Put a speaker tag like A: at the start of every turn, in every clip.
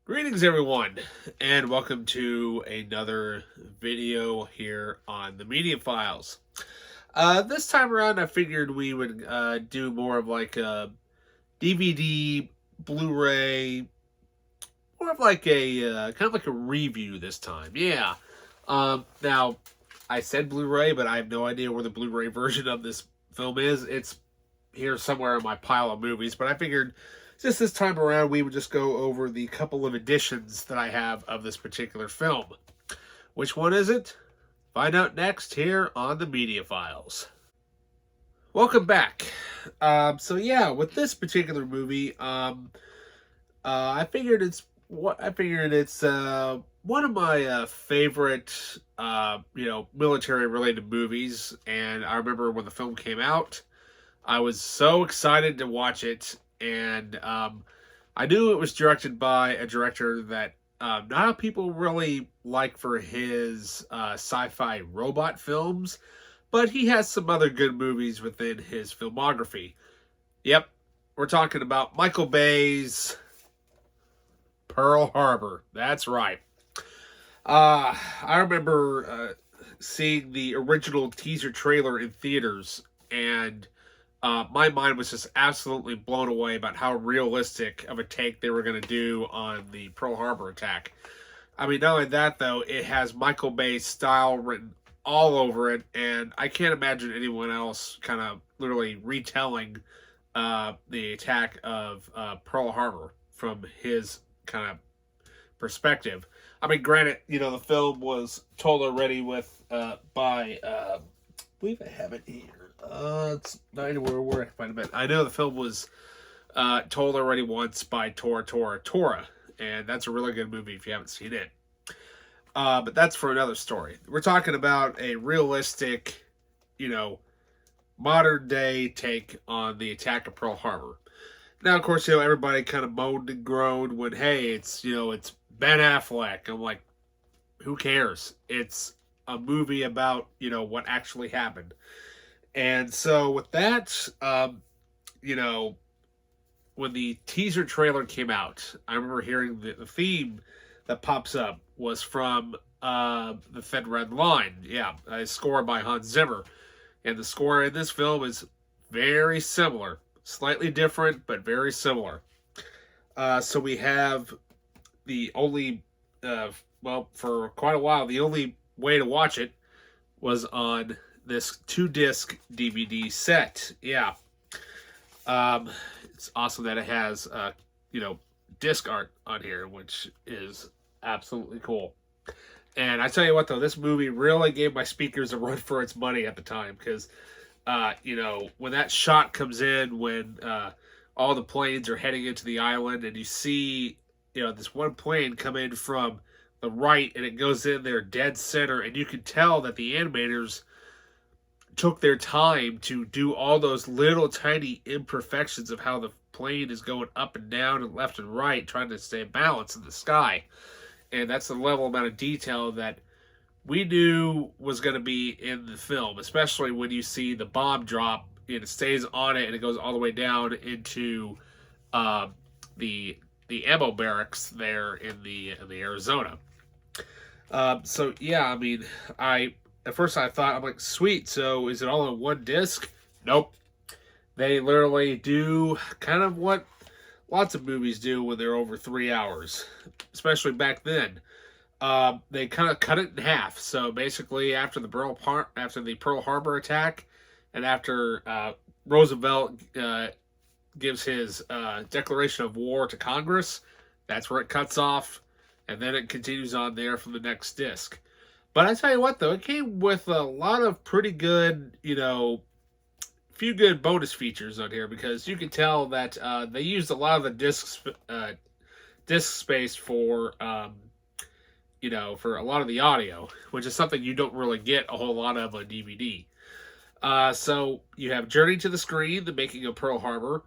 A: Greetings, everyone, and welcome to another video here on the Media Files. This time around, I figured we would do more of like a DVD, Blu-ray, more of like a kind of like a review this time. Yeah. Now, I said Blu-ray, but I have no idea where the Blu-ray version of this film is. It's here somewhere in my pile of movies, but I figured just this time around we would just go over the couple of editions that I have of this particular film. Which one is it? Find out next here on the Media Files. Welcome back. So yeah, with this particular movie, I figured it's one of my favorite military related movies, and I remember when the film came out, I was so excited to watch it, and I knew it was directed by a director that not a lot of people really like for his sci-fi robot films, but he has some other good movies within his filmography. Yep, we're talking about Michael Bay's Pearl Harbor. That's right. I remember seeing the original teaser trailer in theaters, and my mind was just absolutely blown away about how realistic of a take they were going to do on the Pearl Harbor attack. I mean, not only that, though, it has Michael Bay's style written all over it, and I can't imagine anyone else kind of literally retelling the attack of Pearl Harbor from his kind of perspective. I mean, granted, the film was told already with I believe I have it here. It's not anywhere where I can find it. I know the film was told already once by Tora, and that's a really good movie if you haven't seen it. But that's for another story. We're talking about a realistic, modern day take on the attack of Pearl Harbor. Now, of course, everybody kind of moaned and groaned when, hey, it's Ben Affleck. I'm like, who cares? It's a movie about, what actually happened. And so with that, when the teaser trailer came out, I remember hearing the theme that pops up was from The Thin Red Line. Yeah, a score by Hans Zimmer. And the score in this film is very similar. Slightly different, but very similar. So we have the only, for quite a while, the only way to watch it was on this 2-disc DVD set. Yeah. It's awesome that it has, disc art on here, which is absolutely cool. And I tell you what, though, this movie really gave my speakers a run for its money at the time, because when that shot comes in, when all the planes are heading into the island, and you see, this one plane come in from the right, and it goes in there dead center, and you can tell that the animators took their time to do all those little tiny imperfections of how the plane is going up and down and left and right, trying to stay balanced in the sky. And that's the level amount of detail that we knew was going to be in the film, especially when you see the bomb drop and it stays on it and it goes all the way down into the ammo barracks there in the Arizona. So yeah, I mean, at first I thought, I'm like, sweet. So is it all in one disc? Nope. They literally do kind of what lots of movies do when they're over 3 hours, especially back then. They kind of cut it in half. So basically, after the Pearl Harbor attack, and after Roosevelt gives his declaration of war to Congress, that's where it cuts off, and then it continues on there from the next disc. But I tell you what, though, it came with a lot of pretty good, few good bonus features on here, because you can tell that they used a lot of the disc space for for a lot of the audio, which is something you don't really get a whole lot of on DVD. So you have Journey to the Screen, The Making of Pearl Harbor,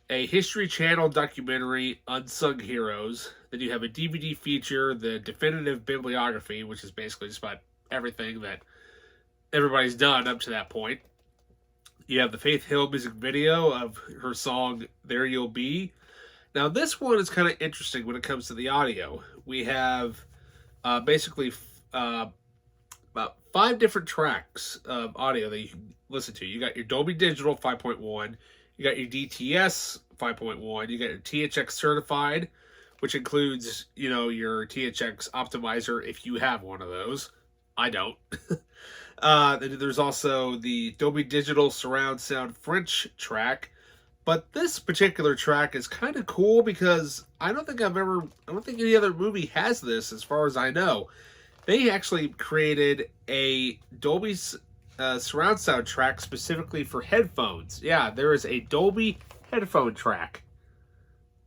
A: a History Channel documentary, Unsung Heroes. Then you have a DVD feature, The Definitive Bibliography, which is basically just about everything that everybody's done up to that point. You have the Faith Hill music video of her song There You'll Be. Now, this one is kind of interesting when it comes to the audio. We have basically about 5 different tracks of audio that you can listen to. You got your Dolby Digital 5.1, you got your DTS 5.1, you got your THX Certified, which includes, your THX Optimizer if you have one of those. I don't. There's also the Dolby Digital Surround Sound French track. But this particular track is kind of cool because I don't think any other movie has this as far as I know. They actually created a Dolby surround sound track specifically for headphones. Yeah, there is a Dolby headphone track,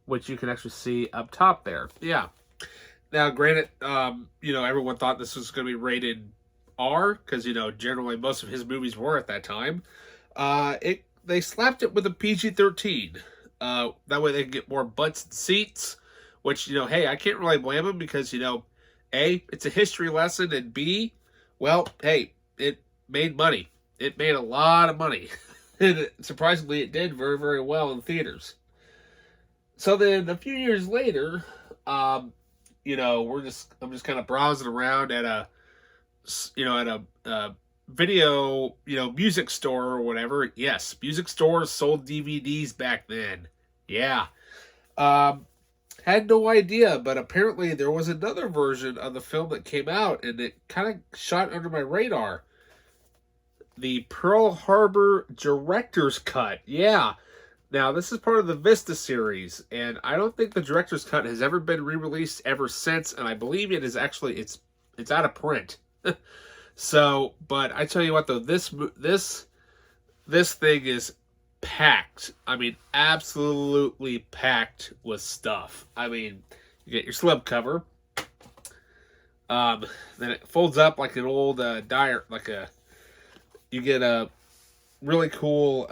A: which you can actually see up top there. Yeah. Now, granted, everyone thought this was going to be rated R because, generally most of his movies were at that time. They slapped it with a PG-13. That way they can get more butts and seats, which, hey, I can't really blame them because, A, it's a history lesson, and B, well, hey, it made money. It made a lot of money. And surprisingly, it did very, very well in theaters. So then a few years later, I'm just kind of browsing around at a video, music store or whatever. Yes, music stores sold DVDs back then. Yeah. Had no idea, but apparently there was another version of the film that came out, and it kind of shot under my radar. The Pearl Harbor Director's Cut. Yeah. Now, this is part of the Vista series, and I don't think the Director's Cut has ever been re-released ever since, and I believe it is actually, it's out of print. So, but I tell you what though, this thing is packed. I mean, absolutely packed with stuff. I mean, you get your slipcover. Then it folds up like an old you get a really cool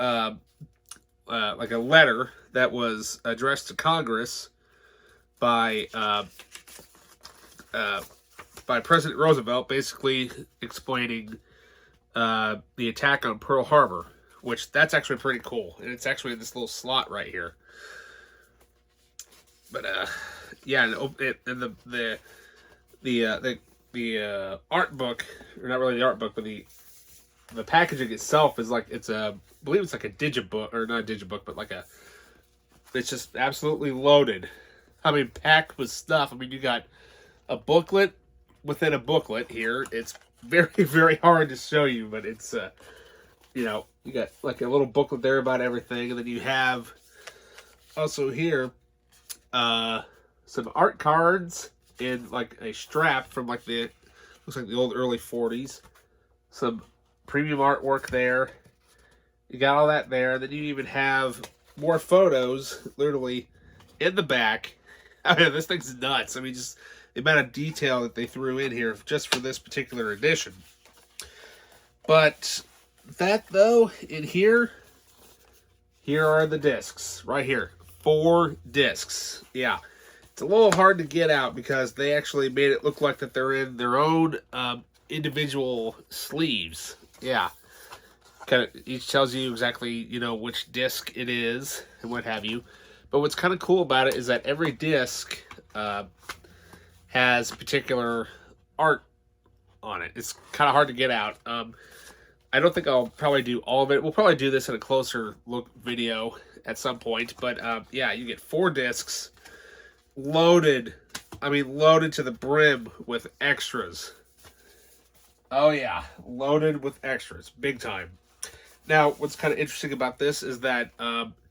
A: like a letter that was addressed to Congress by President Roosevelt, basically explaining the attack on Pearl Harbor, which that's actually pretty cool, and it's actually in this little slot right here. But yeah, and the art book, or not really the art book, but the packaging itself is like I believe it's like a digibook, or not a digibook, but it's just absolutely loaded. I mean, packed with stuff. I mean, you got a booklet within a booklet here. It's very, very hard to show you, but it's you got like a little booklet there about everything, and then you have also here some art cards in like a strap from like looks like the old early 40s. Some premium artwork there. You got all that there. Then you even have more photos literally in the back. I mean, this thing's nuts. I mean, just the amount of detail that they threw in here just for this particular edition. But that though, in here are the discs right here. 4 discs. Yeah. It's a little hard to get out because they actually made it look like that they're in their own individual sleeves. Yeah. Kind of each tells you exactly, which disc it is and what have you. But what's kind of cool about it is that every disc has particular art on it. It's kind of hard to get out. I don't think I'll probably do all of it. We'll probably do this in a closer look video at some point. But yeah, you get 4 discs loaded. I mean, loaded to the brim with extras. Oh yeah, loaded with extras. Big time. Now, what's kind of interesting about this is that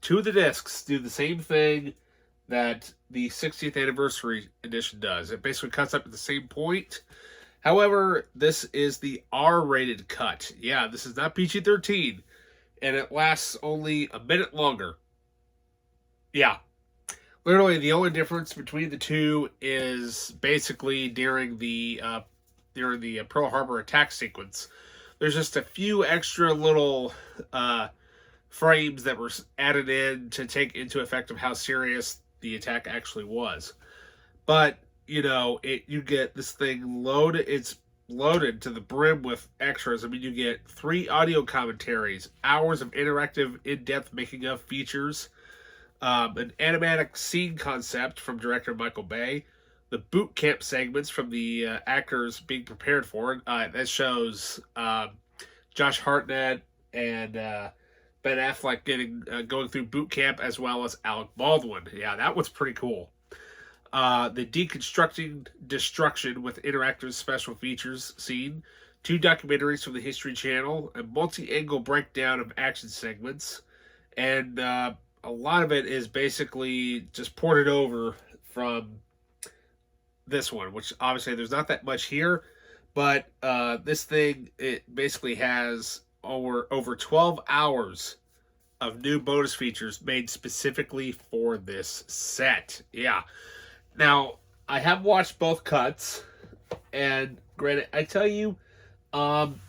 A: 2 of the discs do the same thing that the 60th anniversary edition does. It basically cuts up at the same point. However, this is the R-rated cut. Yeah, this is not PG-13. And it lasts only a minute longer. Yeah. Literally, the only difference between the two is basically during the Pearl Harbor attack sequence. There's just a few extra little frames that were added in to take into effect of how serious the attack actually was. But, you get this thing loaded. It's loaded to the brim with extras. I mean, you get 3 audio commentaries, hours of interactive, in-depth making of features, an animatic scene concept from director Michael Bay, the boot camp segments from the actors being prepared for it. That shows Josh Hartnett and Ben Affleck going through boot camp, as well as Alec Baldwin. Yeah, that was pretty cool. The deconstructing destruction with interactive special features scene, two documentaries from the History Channel, a multi-angle breakdown of action segments, and a lot of it is basically just ported over from this one, which obviously there's not that much here, but this thing, it basically has over 12 hours of new bonus features made specifically for this set. Yeah. Now, I have watched both cuts, and granted, I tell you, um,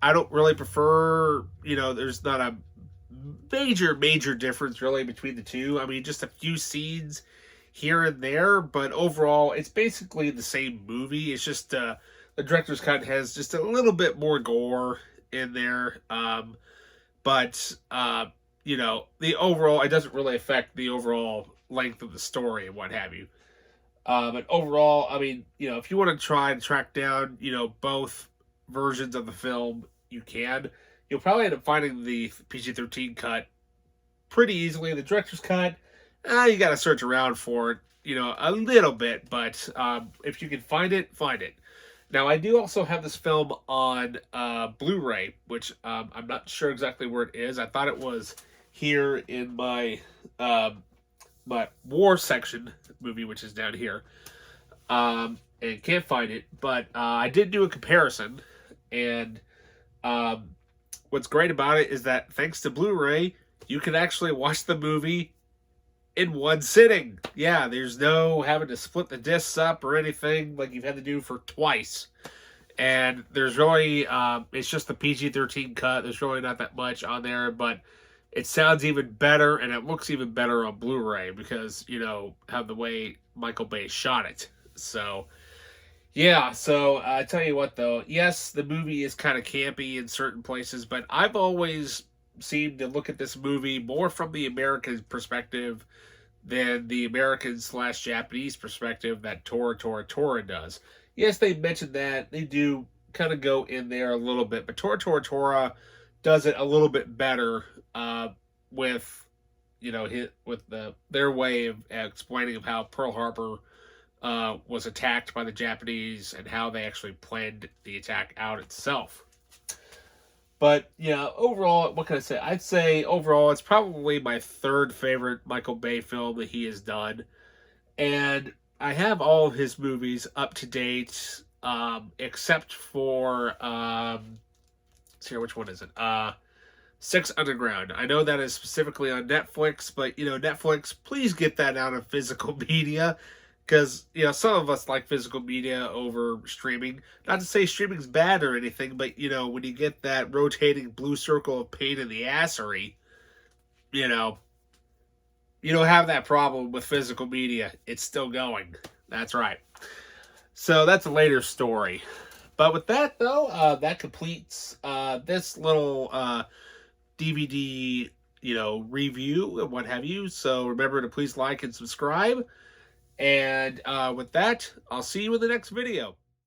A: I don't really prefer, there's not a major difference really between the two. I mean, just a few scenes here and there, but overall, it's basically the same movie. It's just the director's cut has just a little bit more gore in there, but the overall, it doesn't really affect the overall length of the story and what have you. But overall, I mean, if you want to try and track down, both versions of the film, you can. You'll probably end up finding the PG-13 cut pretty easily. The director's cut, you got to search around for it, a little bit. But if you can find it, find it. Now, I do also have this film on Blu-ray, which I'm not sure exactly where it is. I thought it was here in my war section movie, which is down here, and can't find it. But I did do a comparison, and what's great about it is that thanks to Blu-ray, you can actually watch the movie in one sitting. Yeah, there's no having to split the discs up or anything like you've had to do for twice. And there's really, it's just the PG-13 cut. There's really not that much on there, but it sounds even better and it looks even better on Blu-ray because, how the way Michael Bay shot it. So, yeah, so I tell you what though, yes, the movie is kind of campy in certain places, but I've always seemed to look at this movie more from the American perspective than the American/Japanese perspective that Tora does. Yes, they mentioned that. They do kind of go in there a little bit, but Tora does it a little bit better with, their way of explaining of how Pearl Harbor was attacked by the Japanese and how they actually planned the attack out itself. But, overall, what can I say? I'd say, overall, it's probably my third favorite Michael Bay film that he has done. And I have all of his movies up to date, except for, let's see here, which one is it? Six Underground. I know that is specifically on Netflix, but, Netflix, please get that out of physical media. Because, some of us like physical media over streaming. Not to say streaming's bad or anything, but, when you get that rotating blue circle of pain in the assery, you don't have that problem with physical media. It's still going. That's right. So that's a later story. But with that, though, that completes this little DVD, review and what have you. So remember to please like and subscribe. And with that, I'll see you in the next video.